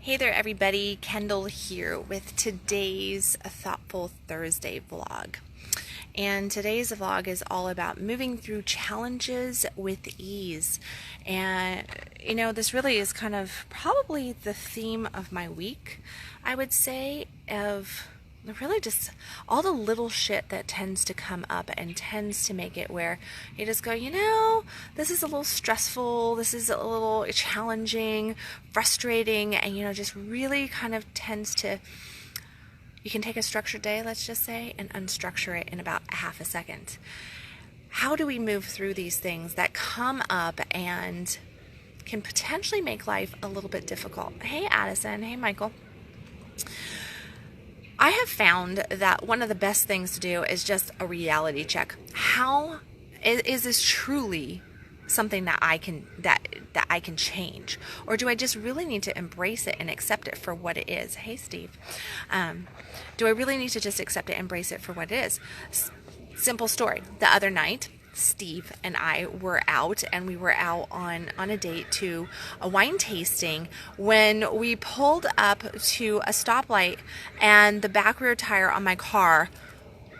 Hey there, everybody. Kendall here with today's Thoughtful Thursday vlog. And today's vlog is all about moving through challenges with ease. And, this really is kind of probably the theme of my week, I would say, of really just all the little shit that tends to come up and tends to make it where you just go, this is a little stressful, this is a little challenging, frustrating, and just really kind of tends to, you can take a structured day, let's just say, and unstructure it in about a half a second. How do we move through these things that come up and can potentially make life a little bit difficult? Hey Addison, hey Michael. I have found that one of the best things to do is just a reality check. How is this truly something that I can change, or do I just really need to embrace it and accept it for what it is? Hey Steve, do I really need to just accept it, embrace it for what it is? Simple story. The other night, Steve and I were out, and we were out on a date to a wine tasting when we pulled up to a stoplight and the back rear tire on my car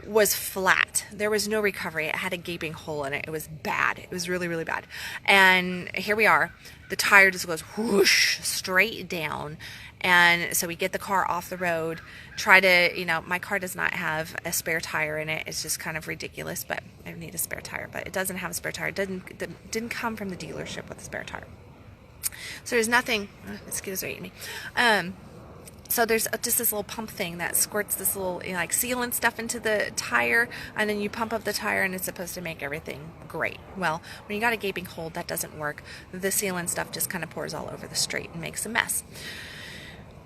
was flat. There was no recovery. It had a gaping hole in it. It was bad. It was really, really bad. And here we are. The tire just goes whoosh straight down. And so we get the car off the road, try to, my car does not have a spare tire in it. It's just kind of ridiculous, but I need a spare tire, but it doesn't have a spare tire. It didn't come from the dealership with a spare tire. So there's nothing, mosquitoes are eating me. So there's just this little pump thing that squirts this little like sealant stuff into the tire, and then you pump up the tire and it's supposed to make everything great. Well, when you got a gaping hole, that doesn't work. The sealant stuff just kind of pours all over the street and makes a mess.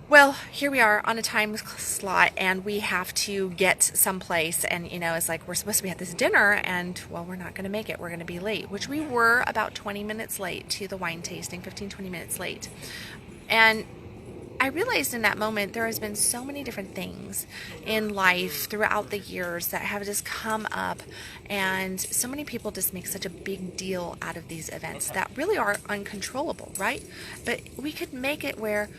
Well, here we are on a time slot, and we have to get someplace, and it's like we're supposed to be at this dinner, and well, we're not going to make it. We're going to be late, which we were about 20 minutes late to the wine tasting, 15-20 minutes late. And I realized in that moment there has been so many different things in life throughout the years that have just come up, and so many people just make such a big deal out of these events that really are uncontrollable, right? But we could make it where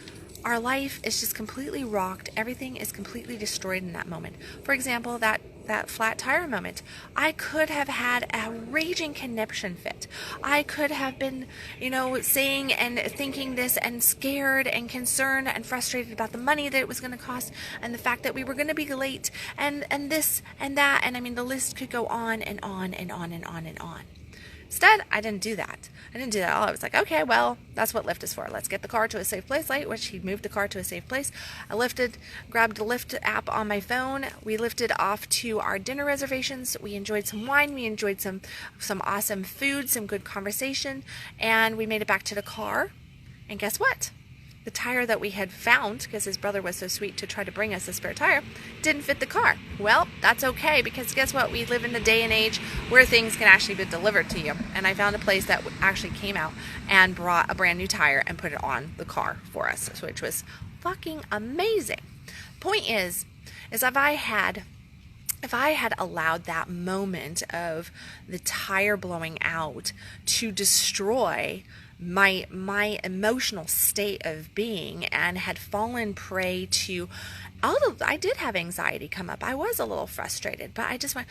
our life is just completely rocked. Everything is completely destroyed in that moment. For example, that flat tire moment. I could have had a raging conniption fit. I could have been, saying and thinking this and scared and concerned and frustrated about the money that it was going to cost and the fact that we were going to be late and this and that. And I mean, the list could go on and on and on and on and on. Instead, I didn't do that. I was like, okay, well, that's what Lyft is for. Let's get the car to a safe place, which he moved the car to a safe place. I grabbed the Lyft app on my phone. We lifted off to our dinner reservations. We enjoyed some wine. We enjoyed some awesome food, some good conversation, and we made it back to the car. And guess what? The tire that we had found, because his brother was so sweet to try to bring us a spare tire, didn't fit the car. Well, that's okay, because guess what? We live in the day and age where things can actually be delivered to you. And I found a place that actually came out and brought a brand new tire and put it on the car for us, which was fucking amazing. Point is if I had allowed that moment of the tire blowing out to destroy my emotional state of being and had fallen prey to I did have anxiety come up. I was a little frustrated, but I just went,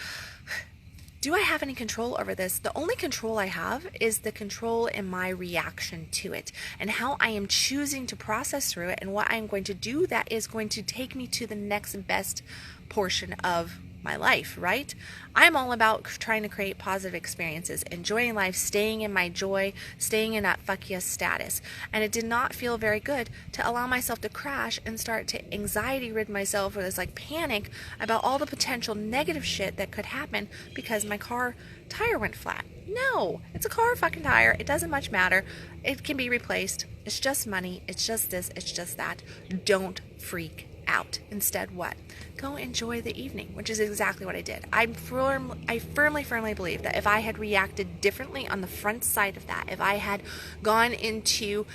do I have any control over this? The only control I have is the control in my reaction to it and how I am choosing to process through it and what I'm going to do that is going to take me to the next best portion of my life, right? I'm all about trying to create positive experiences, enjoying life, staying in my joy, staying in that fuck yes status. And it did not feel very good to allow myself to crash and start to anxiety rid myself with this like panic about all the potential negative shit that could happen because my car tire went flat. No, it's a car fucking tire. It doesn't much matter. It can be replaced. It's just money. It's just this. It's just that. Don't freak out. Instead, what? Go enjoy the evening, which is exactly what I did. I firmly believe that if I had reacted differently on the front side of that, if I had gone into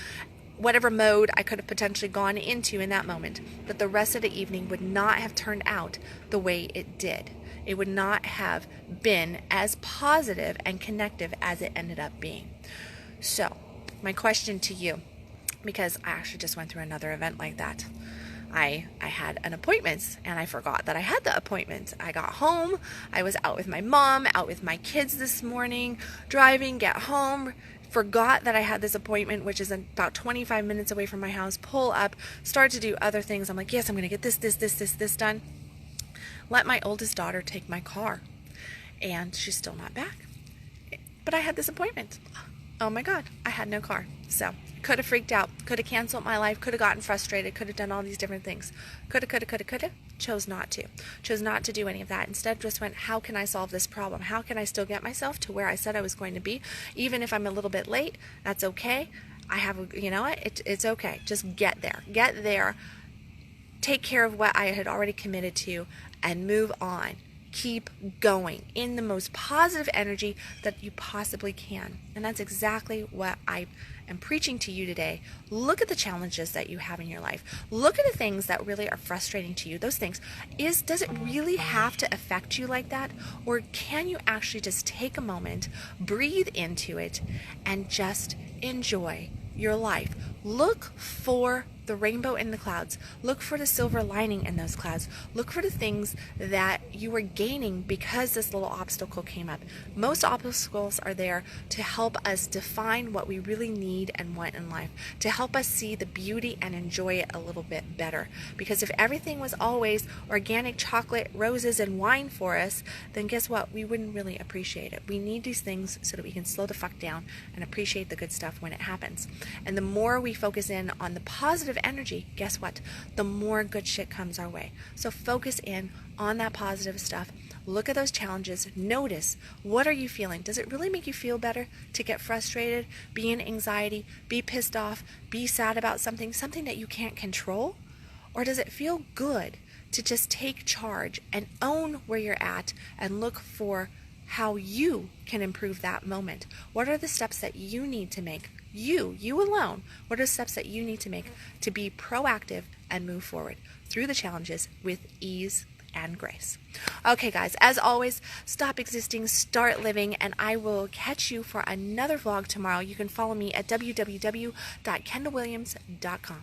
whatever mode I could have potentially gone into in that moment, that the rest of the evening would not have turned out the way it did. It would not have been as positive and connective as it ended up being. So, my question to you, because I actually just went through another event like that. I had an appointment and I forgot that I had the appointment. I got home, I was out with my mom, out with my kids this morning, driving, get home, forgot that I had this appointment, which is about 25 minutes away from my house, pull up, start to do other things. I'm like, yes, I'm going to get this done. Let my oldest daughter take my car, and she's still not back. But I had this appointment. Oh my God, I had no car. So could have freaked out, could have canceled my life, could have gotten frustrated, could have done all these different things. Could have, chose not to. Chose not to do any of that. Instead just went, how can I solve this problem? How can I still get myself to where I said I was going to be? Even if I'm a little bit late, that's okay. I have, you know what, it's okay. Just get there, take care of what I had already committed to, and move on. Keep going in the most positive energy that you possibly can. And that's exactly what I am preaching to you today. Look at the challenges that you have in your life. Look at the things that really are frustrating to you. Those things, does it really have to affect you like that? Or can you actually just take a moment, breathe into it, and just enjoy your life? Look for the rainbow in the clouds. Look for the silver lining in those clouds. Look for the things that you were gaining because this little obstacle came up. Most obstacles are there to help us define what we really need and want in life, to help us see the beauty and enjoy it a little bit better. Because if everything was always organic chocolate, roses, and wine for us, then guess what? We wouldn't really appreciate it. We need these things so that we can slow the fuck down and appreciate the good stuff when it happens. And the more we focus in on the positive energy, guess what? The more good shit comes our way. So focus in on that positive stuff. Look at those challenges. Notice, what are you feeling? Does it really make you feel better to get frustrated, be in anxiety, be pissed off, be sad about something that you can't control? Or does it feel good to just take charge and own where you're at and look for how you can improve that moment? What are the steps that you need to make? You alone. What are the steps that you need to make to be proactive and move forward through the challenges with ease and grace? Okay, guys, as always, stop existing, start living, and I will catch you for another vlog tomorrow. You can follow me at www.kendallwilliams.com.